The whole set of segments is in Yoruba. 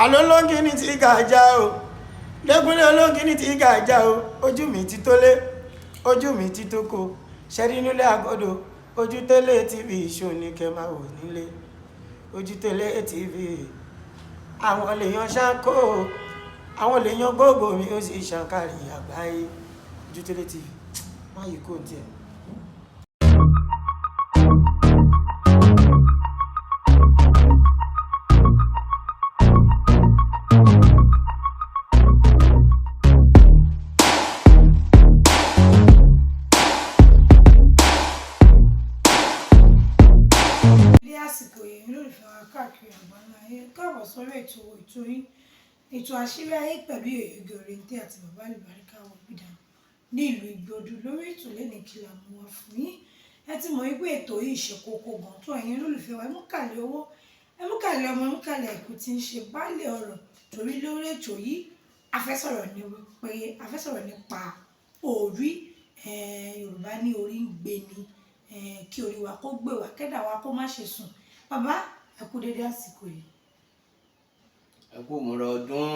àlọ́ lóńgì ní ti gàjà o lẹ́gúnlé olóńgì ní ti gàjà o ojú mi ti tólé ojú mi ti tóko ṣẹ́rí nílé àgọ́dọ̀ ojú tẹ́lẹ̀ tv ṣó ní kẹ́ máa wò nílé ojú tẹ́lẹ̀ tv àwọn lèèyàn ṣáńkó àwọn lèèyàn gbogbo mi ó sì ṣàǹkàrí àgbáyé ojú tẹ́lẹ̀ tv má yìí kò tiẹ̀. Káàkiri àgbáńlá ayé káàbọ̀ sórí ètò yín ètò àṣírí ayé pẹ̀lú Oyèyege Òrèǹté àti Baba Alubarika Aworawo Agbaaye ní ìlú Ìgbòdù. Lórí ètò lẹ́nu kí la mú wá fún yín. Ẹ ti mọ̀ wípé ètò yìí ṣe kókó gan tó ẹ̀yin olólùfẹ́ wa. Ẹ mú kàlẹ̀ owó, ẹ mú kàlẹ̀ ọmọ, ẹ mú kàlẹ̀ ẹ̀kú tí ń ṣe baálé ọ̀rọ̀. Torí lórí ètò yìí a fẹ́ sọ̀rọ̀ nípa orí. Yorùbá ní orí ń gbé ni, kí orí wa kó gbé wa, kẹ́dà wa kó má ṣe sùn. Bàbá, ẹ kú dédé àsìkò yìí. Ẹ kú múra ọdún.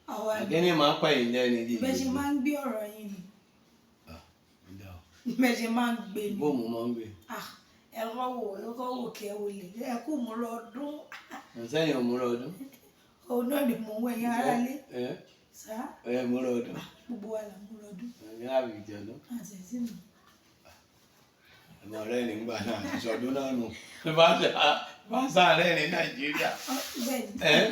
Àkíní máa ń pa yín lẹ́nu yìí. Bẹ́ẹ̀ ṣe máa ń gbé ọ̀rọ̀ yín ni. Bẹ́ẹ̀ ṣe máa ń gbé ni. Bó mo máa ń gbé. Ẹ kọ́ wò kẹ́ ẹ wọlé. Ẹ kú múra ọdún. Sẹ́yìn ò múra ọdún. Òun náà ni mò ń wọ ẹ̀yìn ara lé. Ẹ múra ọdún. Gbogbo wa là ń múra ọdún. Ní àbíjọ náà. Àti ẹ̀sìn mi. Ọmọ rẹ̀ nígbà náà ìṣọdún náà nù. Bá sáré ní Nàìjíríà.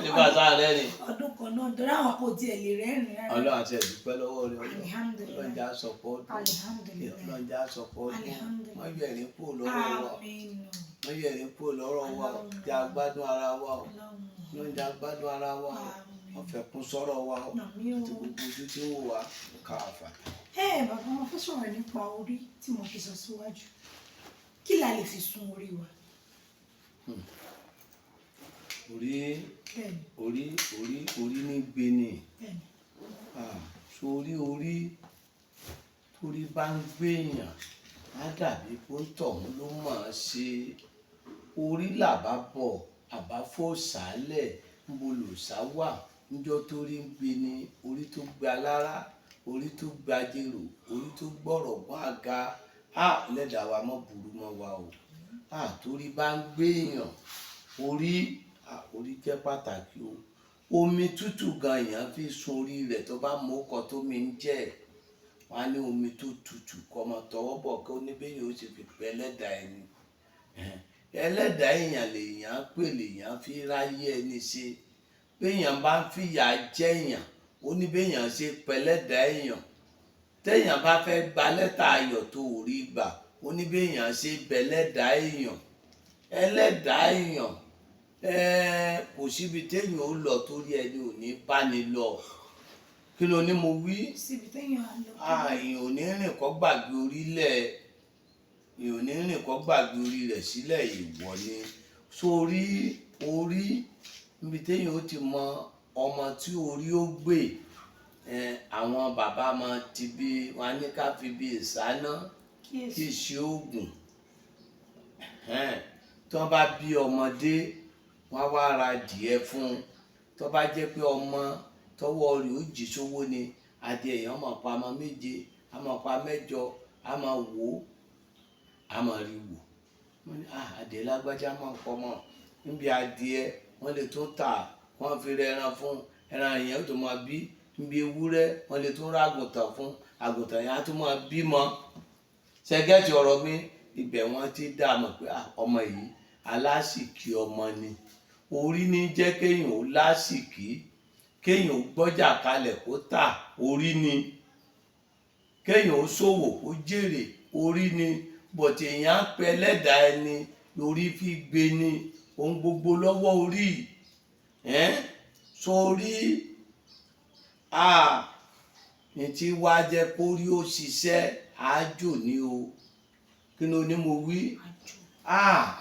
Ní bá sáré ní. Ọdún kan náà torí àwọn kò tiẹ̀ lè rẹ́rìn rárá. Ọlọ́run àti ẹ̀dúpẹ́ lọ́wọ́ rẹ̀. Alihamdulilayi. Ọlọ́run já sọ̀pọ̀ ọdún. Alihamdulilayi. Ọlọ́run já sọ̀pọ̀ ọdún. Alihamdulilayi. Wọ́n yẹ̀ ní kúrò lọ́rọ̀ wa. Àmín. Wọ́n yẹ̀ ní kúrò lọ́rọ̀ wa. Já gbádùn ara wa o. Wọ́n já gbádùn ara wa o. Wọ́n fẹ́ kún sọ́rọ̀ wa o. Àti gbogbo ojú tí ń wò wá ká àfàtà. Bàbá wọn fẹ́ sọ̀rọ̀ nípa orí tí mo fi sọ síwájú. Kí la lè fi sun orí wa? Orí ní gbé ni. Sórí torí bá ń gbé èèyàn á dàbí pé ń tọ̀hún ló mọ̀ ọ́n ṣe. Orí làbá bọ̀ àbá fò sálẹ̀ ń bolò sá wà níjọ́ tó rí ń gbé ni. Orí tó gba lára, orí tó gba jèrò, orí tó gbọ́rọ̀ gbọ́n àga. Lẹ́dàá wa mọ́ burú mọ́ wa o. Torí bá ń gbé èèyàn orí jẹ́ pàtàkì o. Omi tútù gan èèyàn fi sun orí rẹ̀ tó bá mú ọkọ̀ tó mi ń jẹ́. Wọ́n á ní omi tó tutù kọ́mọ tọwọ́ bọ̀ kó ní bẹ́ẹ̀ yóò ṣe fi pẹ́ ẹlẹ́dàá ẹni. Ẹlẹ́dàá èèyàn lèèyàn pè lèèyàn fi ráyé ẹni ṣe. Béèyàn bá ń fìyà jẹ èèyàn ó ní béèyàn ṣe pẹ́lẹ́dàá èèyàn. Téèyàn bá fẹ́ gba lẹ́tà ayọ̀ tó rí gbà ó ní béèyàn ṣe bẹ́lẹ́dàá èèyàn. Ẹlẹ́dàá èèyàn kò síbi téèyàn ó lọ torí ẹni ò ní bá ní lọ. Kí ló ní mo wí? Síbi téèyàn á lọ. Èèyàn ò ní rìn kó gbàgbé orílẹ̀. Èèyàn ò ní rìn kó gbàgbé orí rẹ̀ sílẹ̀ èèwọ̀ ni. Sórí orí níbi téèyàn ó ti mọ ọmọ tí orí ó gbé. Àwọn bàbá máa ti bí wọn ní ká fi bí ìsáná kí ṣe oògùn. Tí wọ́n bá bí ọmọdé wọ́n wá ra adìẹ fún un. Tó bá jẹ́ pé ọmọ tọwọ́ rẹ̀ ó jí sówó ni adìẹ èèyàn máa pa ọmọ 7, a máa pa 8, a máa wò ó, a máa rí wò. Wọ́n ní adìẹ lágbájá máa ń pọ̀ mọ́. Níbi adìẹ wọ́n lè tún tà wọ́n fi rẹran fún ẹran èèyàn tó máa bí. Níbi ewúrẹ́ wọ́n lè tún rà àgùntàn fún àgùntàn yẹn á tún máa bímọ. Ṣẹ́gẹ́tì ọ̀rọ̀ mi ibẹ̀ wọ́n ti dá mọ̀ pé ọmọ yìí alásìkí ọmọ ni. Orí ní jẹ́ kéèyàn ó lásìkí, kéèyàn ó gbọ́jà kalẹ̀ kó tà, orí ni. Kéèyàn ó ṣòwò kó jèrè, orí ni. Bọ̀tì èèyàn á pẹ́ ẹlẹ́dàá ẹni lórí fi gbé ni. Ohun gbogbo lọ́wọ́ orí. Sórí ní tí wá jẹ́ kórí ó ṣiṣẹ́ àjò ni o. Kí ló ní mo wí?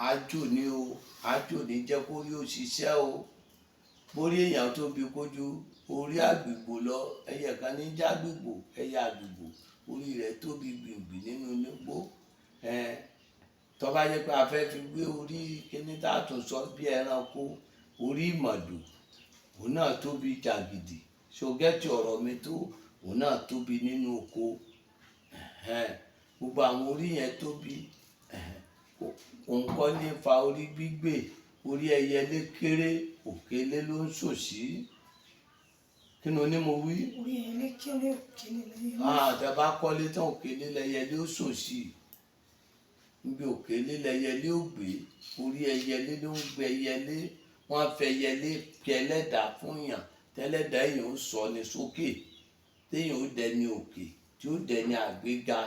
Àjò ni o. Àjò ní jẹ́ kórí ó ṣiṣẹ́ o. Bórí èèyàn tó bí kójú orí àgbègbò lọ. Ẹyẹ kan ní jágbègbò, ẹyẹ àgbègbò orí rẹ̀ tóbi gbìngbìn nínú nígbó. Tó bá jẹ́ pé a fẹ́ fi gbé orí kíní tá a tún sọ bí ẹranko orí ìmọ̀dò òun náà tóbi jàgìdì ṣògẹ́tì ọ̀rọ̀ mi tó òun náà tóbi nínú oko gbogbo àwọn orí yẹn tóbi òun kọ́ ní fa orí gbígbé orí ẹyẹlé kéré òkèlé ló ń ṣòṣì kí ni onímọ̀ wí. orí ẹyẹlé kéré òkèlé lẹ́yẹ. tẹ́ bá kọ́lé tán òkèlé lẹ́yẹlé ó ṣòṣì níbi òkèlé lẹ́yẹlé ó gbé orí ẹyẹlé ló ń gbé ẹyẹlé wọ́n á fẹ́ ẹyẹlé kí ẹlẹ́dàá fún yàn tẹ́lẹ́dàá èèyàn ó sọ ní sókè téèyàn ó dẹni òkè tí ó dẹni àgbéga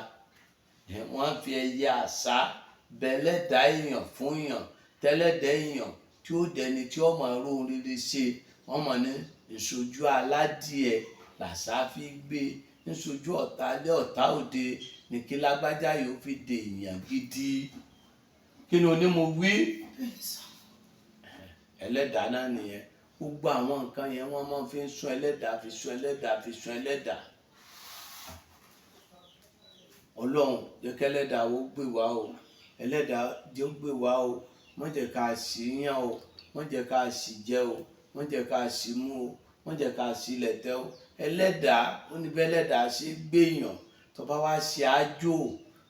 wọ́n á fi ẹyẹ àṣá bẹ́lẹ́dàá èèyàn fún yàn tẹ́lẹ́dàá èèyàn tí ó dẹni tí ó máa ró rere ṣe wọ́n mọ̀ ní ìṣojú aládìẹ làṣà fi gbé níṣojú ọ̀tá lé ọ̀tá òde ní kí lágbájá yóò fi dè èèyàn gidi kí ni onímọ̀ wí. ẹlẹ́dàá náà nìyẹn gbogbo àwọn nǹkan yẹn wọ́n máa fi ń sún ẹlẹ́dàá fi sún ẹlẹ́dàá fi sún ẹlẹ́dàá. ọlọ́run jẹ́ kí ẹlẹ́dàá ó gbé wa o ẹlẹ́dàá jẹ́ ó gbé wa o má jẹ́ ká sì yàn o má jẹ́ ká sì jẹ o má jẹ́ ká sì mú o má jẹ́ ká sì lẹ̀tẹ̀ o ẹlẹ́dàá ó ní bí ẹlẹ́dàá ṣe gbéyàn tó bá wá ṣe àjò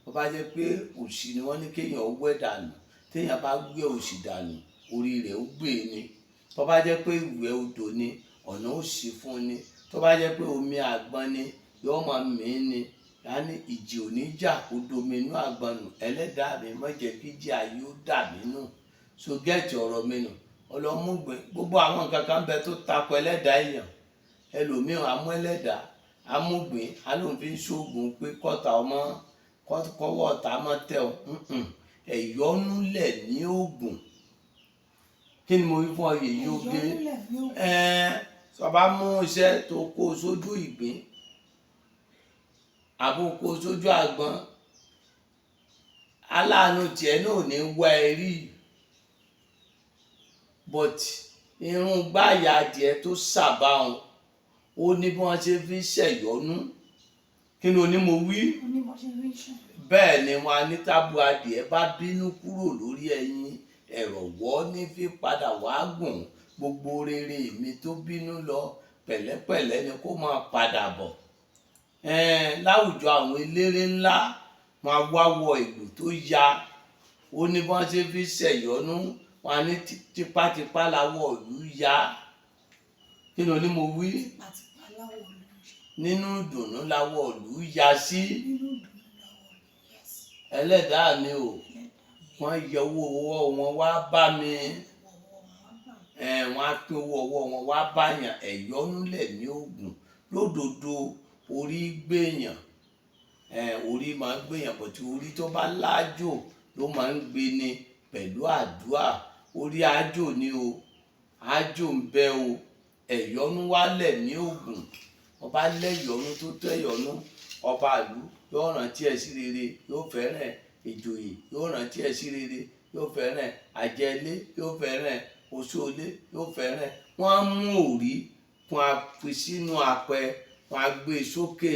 tó bá jẹ́ pé òṣì ni wọ́n ní kéèyàn wẹ̀ dànù téèyàn bá gbé òṣì dànù orí rẹ̀ ó gbé ni tó bá jẹ́ pé ìwẹ̀ odò ni ọ̀nà ó ṣí fún ni tó bá jẹ́ pé omi àgbọn ni yóò máa mí ni yàní ìjì ò ní jà kó domi inú àgbọn nù ẹlẹ́dàá mi má jẹ́ kí ìjì ayé ó dà mí nù so gẹ́ẹ̀tì ọ̀rọ̀ mi nù ọlọ́múgbìn gbogbo àwọn nǹkan kan bẹ tó takò ẹlẹ́dàá èèyàn ẹlòmíràn amú ẹlẹ́dàá amúgbìn alóhùn ń ṣoògùn pé kọ́ta ọmọ kọ́wọ́ ọ̀tá mọ́ tẹ̀ ọ́ ẹ̀yọ́nú lẹ̀ ní oògùn kí ni mo wí fún ọ yèyí oge sọba mú iṣẹ́ tó kó sójú ìgbín àbò kó sójú àgbọn aláàánú tiẹ̀ náà ò ní wá ẹ rí but irun gbáàyà adìẹ tó ṣàbáwọn ó ní bí wọ́n ṣe fi ṣẹ̀yọ́nú kí ni onímọ̀ wí. bẹ́ẹ̀ ni wọn ní tábù adìẹ bá bínú kúrò lórí ẹyin ẹ̀rọ̀wọ́ ní fi padà wá gùn gbogbo rere mi tó bínú lọ pẹ̀lẹ́pẹ̀lẹ́ ni kó máa padà bọ̀. láwùjọ àwọn eléré ńlá máa wá wọ ìlú tó ya ó ní bí wọ́n ṣe fi ṣẹ̀yọ́nú wọn ní tipátipá láwọ̀ ìlú ya kí ni onímọ̀ wí. nínú ìdùnnú láwọ̀ ìlú ya sí ẹlẹ́dàá mi o wọ́n yẹ owó ọwọ́ wọn wá bá mi wọ́n á pín owó ọwọ́ wọn wá báyàn ẹ̀yọ́nú lẹ̀ ní oògùn lódodo orí gbèyàn orí máa ń gbèyàn bọ̀ tí orí tó bá láàjò ló máa ń gbé ni pẹ̀lú àdúrà orí àjò ni o àjò ń bẹ o ẹ̀yọ́nú wá lẹ̀ ní oògùn ọba lẹ́yọ̀nú tó tẹ̀yọ̀nú ọba ìlú yóò rántí ẹ̀ sí rere yóò fẹ́ràn ìjòyè yóò rántí ẹ̀ sí rere yóò fẹ́ràn àjẹlé yóò fẹ́ràn oṣoolé yóò fẹ́ràn wọ́n á mú òrí wọ́n á fi sínú apẹ wọ́n á gbé sókè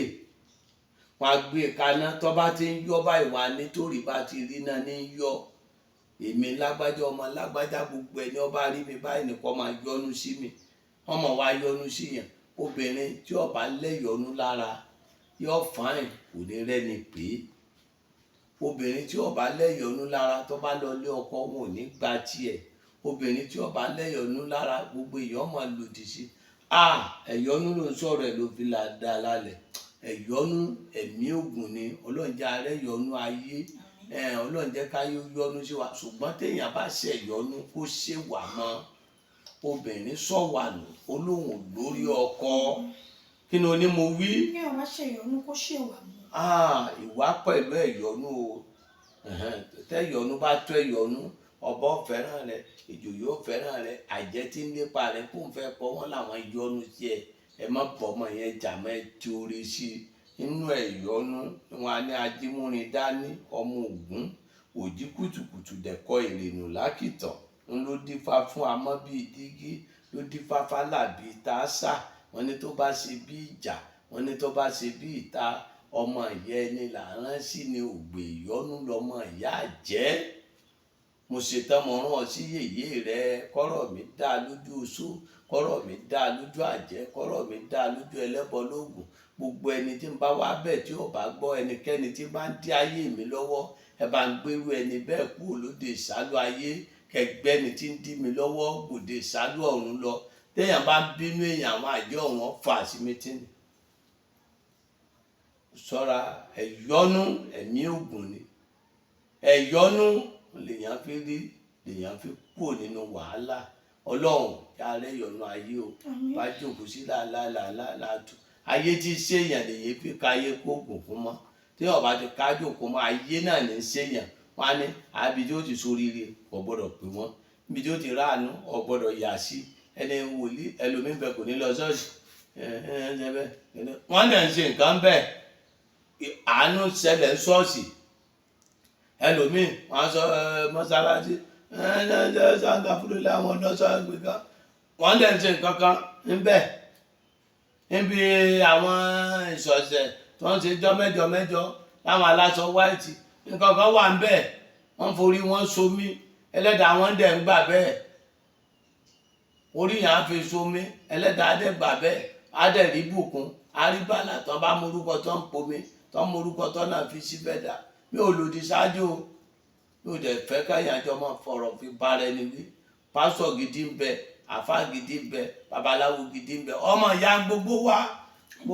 wọ́n á gbé kaná tó bá ti ń yọ báyìí wà nítorí bá ti rí náà ní yọ èmi lágbájá ọmọ lágbájá gbogbo ẹni ọba rí mi báyìí nìkan máa yọ́nú sí mi wọ́n mọ̀ wá yọ́nú sí yẹn obìnrin tí ó bá lẹ́yọ̀nú lára yóò fáìn kò ní rẹ́ni pé obìnrin tí ó bá lẹ́yọ̀nú lára tó bá lọ lé ọkọ wọn ò ní gba tiẹ̀ obìnrin tí ó bá lẹ́yọ̀nú lára gbogbo èèyàn máa lòdì sí ẹ̀yọ́nú ló ń sọ̀rọ̀ ẹ̀ ló fi là dá lálẹ́ ẹ̀yọ́nú ẹ̀mí ògùn ni ọlọ́njẹ́ arẹ́yọ̀nú ayé ọlọ́njẹ́ káyé yọ́nú sí wa ṣùgbọ́n téèyàn bá ṣẹ̀yọ́nú kó ṣèwà mọ́ obìnrin sọ̀wànù olóhùn lórí ọkọ kí ni onímọ̀ wí. ní àwọn ṣèyọnú kó ṣèwà mọ́. ìwà pẹ̀lú ẹ̀yọ́nú o tẹ̀yọ́nú bá tó ẹ̀yọ́nú ọba ò fẹ́ràn rẹ ìjòyè ò fẹ́ràn rẹ àjẹ́ tí ń lépa rẹ kó ń fẹ́ pọ̀ wọ́n làwọn yọ́nú sí ẹ má bọ̀ ọmọ yẹn jà mọ́ ẹ tí orí sí inú ẹ̀yọ́nú wọn á ní ajímúrin dání ọmọ Ògún òjì kùtùkùtù dẹ̀kọ́ ìrìnnù lákìtàn ń ló dífá fún amọ́ bíi dígí ló dífá fálà bíi tàásà wọ́n ní tó bá ṣe bí ìjà wọ́n ní tó bá ṣe bí ìta ọmọ ìyá ẹni là ń rán sí ni ògbè ìyọ́nú lọmọ ìyá jẹ́ mo ṣetán mo rán ọ sí yèyé rẹ kọ́rọ̀ mi dá lójú oṣó kọ́rọ̀ mi dá lójú àjẹ́ kọ́rọ̀ mi dá lójú ẹlẹ́bọ lóògùn gbogbo ẹni tí ń bá wá bẹ̀ tí ò bá gbọ́ ẹnikẹ́ni tí bá ń dí ayé mi lọ́wọ́ ẹ bá ń gbérú ẹni bẹ́ẹ̀ kúrò lóde ìsálú ayé kẹgbẹ́ni tí ń dí mi lọ́wọ́ gbòde ìsálú ọ̀run lọ téèyàn bá ń bínú èèyàn àwọn àjẹ́ ọ̀run fà sí mítìnì ṣọ́ra ẹ̀yọ́nú ẹ̀mí ògùn ni ẹ̀yọ́nú lèèyàn fi rí lèèyàn fi kúrò nínú wàhálà ọlọ́run kí arẹ́ yọ̀nù ayé o bá jókòó sí láàtú ayé tí séèyàn lèyẹ fi káyé kóògùn fún mọ́ tí ọba ti kájò kó mọ́ ayé náà ní séèyàn wọn á ní àbí tí ó ti ṣoríire kò gbọ́dọ̀ pè wọ́n níbi tí ó ti ráàánú ò gbọ́dọ̀ yà sí ẹni wòlíì ẹlòmíín bẹ kò ní lọ ṣọ́ọ̀ṣì wọ́n dẹ̀ ń ṣe nǹkan bẹ́ẹ̀ àánú ṣẹlẹ̀ ń ṣọ́ọ̀ṣì ẹlòmíì wọn sọ mọ́sálásí ṣáńgá fúlẹ láwọn lọ́sọ̀ àgbẹ̀ká wọn dẹ̀ ń ṣe nǹkan kan níbẹ̀ níbi àwọn ìṣọ̀ṣẹ̀ tí wọ́n ṣe jọ́ mẹ́jọ láwọn aláṣọ wáìtì nǹkan kan wà níbẹ̀ wọ́n forí wọn somi ẹlẹ́dàá wọn dẹ̀ ń gbà bẹ́ẹ̀ orí yẹn á fi somi ẹlẹ́dàá dẹ̀ gbà bẹ́ẹ̀ á dẹ̀ rí bùkún àríbàlà tó bá morúkọ tó ń pomi tó ń morúkọ tó náà fi síbẹ̀ dà mi ò lòdì ṣáájú o mi ò dẹ̀ fẹ́ káyàjọ máa fọ̀rọ̀ fi bára ẹni wí pásọ̀ gidi ń bẹ àfá gidi ń bẹ babaláwo gidi ń bẹ ọmọ ìyá gbogbo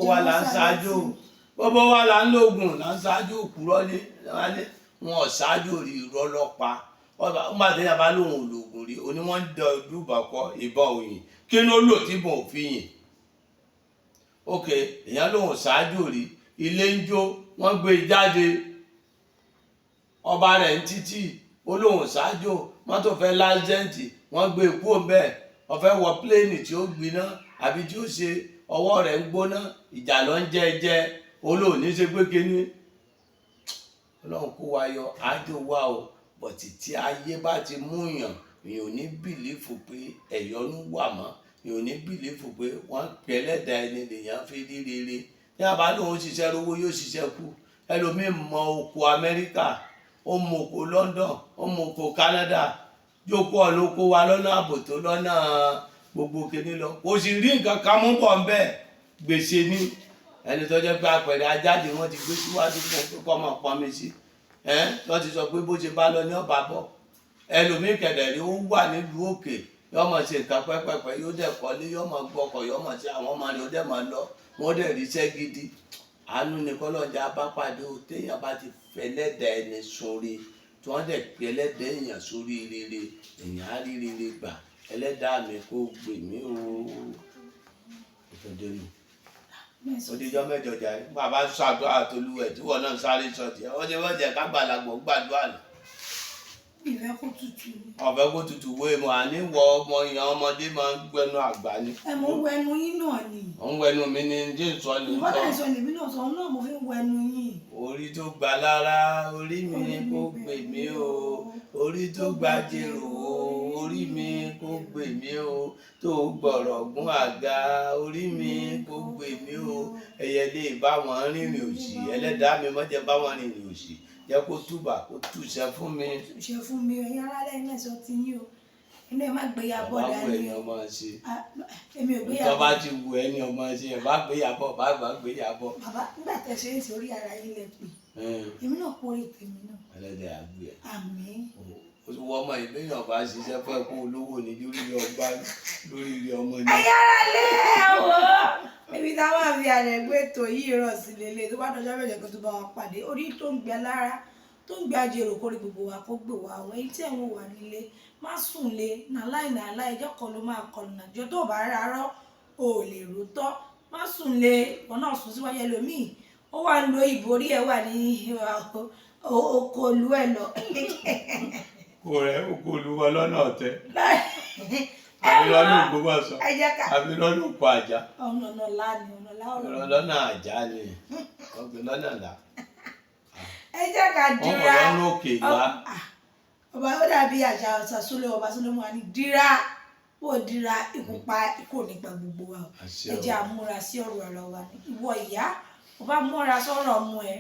wa là ń ṣáájú gbogbo wa là ń lògùn là ń ṣáájú òkúrọ́ ní wọn ò ṣáájú rí irọ́ lọ́pa ọba tí yàrá lòun ò lògùn rí oní wọn ń dùbà kọ ìbọn òyìn kí ló lò tí bò ń fi yìn ok èèyàn lòun ò ṣáájú rí ilé ń jó wọn gbé jáde ọba rẹ̀ ń títì olóhùn ṣáájú mọ́tò fẹ́ láńsẹ́ǹtì wọ́n gbé ikú òǹbẹ́ ọ̀fẹ́ wọ pléènì tí ó gbiná àbí tí ó ṣe ọwọ́ rẹ̀ ń gbóná ìjà lọ ń jẹ́ olóhùn ní ṣe pé kíní ọlọ́run kó wa yọ ájò wa o bọ̀tì tí ayé bá ti mú yàn èèyàn ò ní bìlífù pé ẹ̀yọ́nú wà mọ́ èèyàn ò ní bìlífù pé wọ́n pẹ̀lẹ́dà ẹni lèèyàn fi rí rere ní àbálòhùn ṣiṣẹ́ rówó yóò ṣiṣẹ́ kú ẹlòmíì mọ oko Amẹ́ríkà ó mọ oko London ó mọ oko Canada jókòó ọlọ́kọ wa lọ́nà àbòtó lọ́nà gbogbo kìíní lọ kò sì rí nǹkan kan mú bọ̀ ńbẹ́ gbèsè ni ẹni tó jẹ́ pé apẹ̀rẹ̀ ajáde wọ́n ti gbé síwájú fún un kó máa pọnmi sí lọ́ ti sọ pé bó ṣe bá lọ ní ọ̀bà bọ̀ ẹlòmíì kẹ̀dẹ̀rí ó wà nílùú òkè yóò máa ṣe nǹkan pẹ́pẹ́pẹ́ yóò dẹ̀ kọ́lé yóò máa gbọ́kọ̀ yóò máa ṣe àwọn ọmọ rẹ̀ ó dẹ̀ máa lọ wọ́n dẹ̀ ríṣẹ́ gidi àánú ni kọ́lọ́jà bá pàdé o téèyàn bá ti fẹ́lẹ́dà ẹni sórí tí wọ́n dẹ̀ pé ẹlẹ́dàá èèyàn sórí rere èèyàn á rí rere gbà ẹlẹ́dàá mi kó gbè mí o ìfọdé nù odijọ́ mẹ́jọ jà bàbá ṣàdúrà àtolúwẹ̀ tí wọ́n náà sáré sọ̀tì wọ́n ti wọ́n jẹ́ kágbàlagbọ̀ gbàdúrà nù. ìfẹ́ kó tutù. ọ̀fẹ́ kó tutù wo èèmọ̀ àní wọ ọmọ ìyàn ọmọdé máa ń gbẹnu àgbà ni. ẹ mò ń wẹnu yín náà ni. ò ń wẹnu mi ni jí sọ ni. ìbọn náà sọ lèmi náà sọ òun náà mo fi ń wẹnu yín. orí tó gba lára orí mi kó gbè mí o orí tó gba jèrò orí mi kó gbè mí o tó gbọ̀rọ̀ gún àga orí mi kó gbè mí o ẹyẹ lè bá wọn rìnrìn òṣì ẹlẹ́dàá mi má jẹ́ bá wọn rìnrìn òṣì jẹ́ kó túbà kó túṣẹ́ fún mi. túṣẹ́ fún mi ẹ̀yin alálẹ̀ iná ẹ̀sọ́ ti yín o inú ẹ̀ má gbéyàbọ̀ dání o èmi ò gbéyàbọ̀. tó bá ti wù ẹ́ ní ọmọ ṣe ẹ̀ bá gbéyàbọ̀ bá gbéyàbọ̀. bàbá nígbà tẹ̀ ṣe é sí orí ara yín lẹ pè èmi náà kórè tèmi náà. ẹlẹ́dẹ̀ àgbẹ̀. àmín. wọ́n ọmọ ìbéèyàn bá ṣiṣẹ́ fún ẹ̀kọ́ olówó ní lórí ọgbà lórí ilé ọmọ ní. ẹ̀yin alálẹ̀ ẹ̀wọ̀ ibi táwọn àfi àrẹ̀ gbé ètò yìí rọ̀ sí lélẹ̀ tó bá dọjọ́ mẹ́jọ kan tó bá wọn pàdé orí tó ń gbẹ lára tó ń gbé ajérò kórè gbogbo wa kó gbè wá àwọn èyí tí ẹ̀ ń wò wá nílé má sùn lé nàláì ẹjọ́ kan ló máa kọlù nàjọ tó bá rárọ́ ò lè rò tọ́ má sùn lé wọn náà sùn síwájú ẹlòmíì ó wà ń lo ìborí ẹ̀ wà ní okòólú ẹ̀ lọ. kò rẹ̀ okòólú wa lọ́nà ọ̀tẹ̀ àbí lọ́nà Ògbómọ̀ṣọ́ àbí lọ́nà òpó àjà. ọ̀nà láàánú lọ́nà àjà ni ọ̀gbìn lọ́nà là. ẹ jẹ́ ká dira ọmọ lọ́nà òkè wá. ọba ó dàbí àṣà Sàsólé ọba Sólómù wa ní dira ó dira ìkópa ikú nípa gbogbo wa ẹ jẹ́ àmúra sí ọ̀rọ̀ ara wa ní ìwọ ìyá tó bá múra sọ̀rọ̀ ọmọ ẹ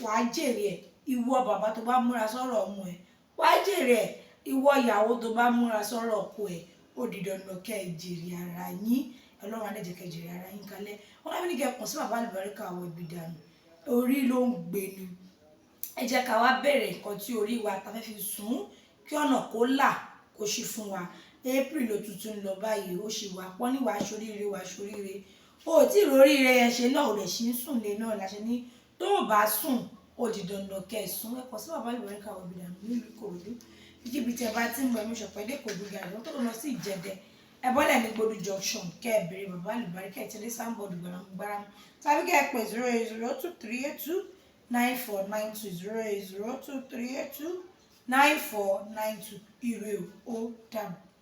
wàá jèrè ẹ ìwọ bàbá tó bá múra sọ̀rọ̀ ọmọ ẹ wàá jèrè ẹ ìwọ ìyàwó tó bá múra sọ̀rọ̀ ọkọ ẹ̀ ó di dandan kẹ́ ẹ jèrè ara yín Ọlọ́run á jẹ́ kẹ́ ẹ jèrè ara yín kalẹ̀ wọn lábẹ́ ní kẹ́ ẹ kàn sí Baba Alubarika Aworawo Agbaaye orí ló ń gbé ni ẹ jẹ́ ká wá bẹ̀rẹ̀ nǹkan tí orí wa ta fẹ́ fi sùn kí ọ̀nà kó là kó ṣí fún wa April ló tuntun lọ báyìí ó ṣì wà pọ́n ní wàá ṣoríire wàá ṣoríire o tí ìróríire yẹn ṣe náà ò lè ṣí ń sùn lé náà láṣẹ ní tó o bá sùn ó di dandan kẹ́ ẹ sùn ẹ kàn sí Baba Alubarika Aworawo Agbaaye nílùú Ìkòròdú ibi tí ẹ bá ti ń bọ̀ ẹ̀mí ṣọ̀pẹ́ dé Ìkòròdú gàdú tó lọ sí Ìjẹ̀dẹ̀ ẹ bọ́lẹ̀ ní Gbódú junction kẹ́ ẹ béèrè Baba Alubarika ẹ tẹ̀lé sáńbọ̀dù gbàràmù tàbí kẹ́ ẹ pè 08023829492 08023829492 ire ó dàbọ̀.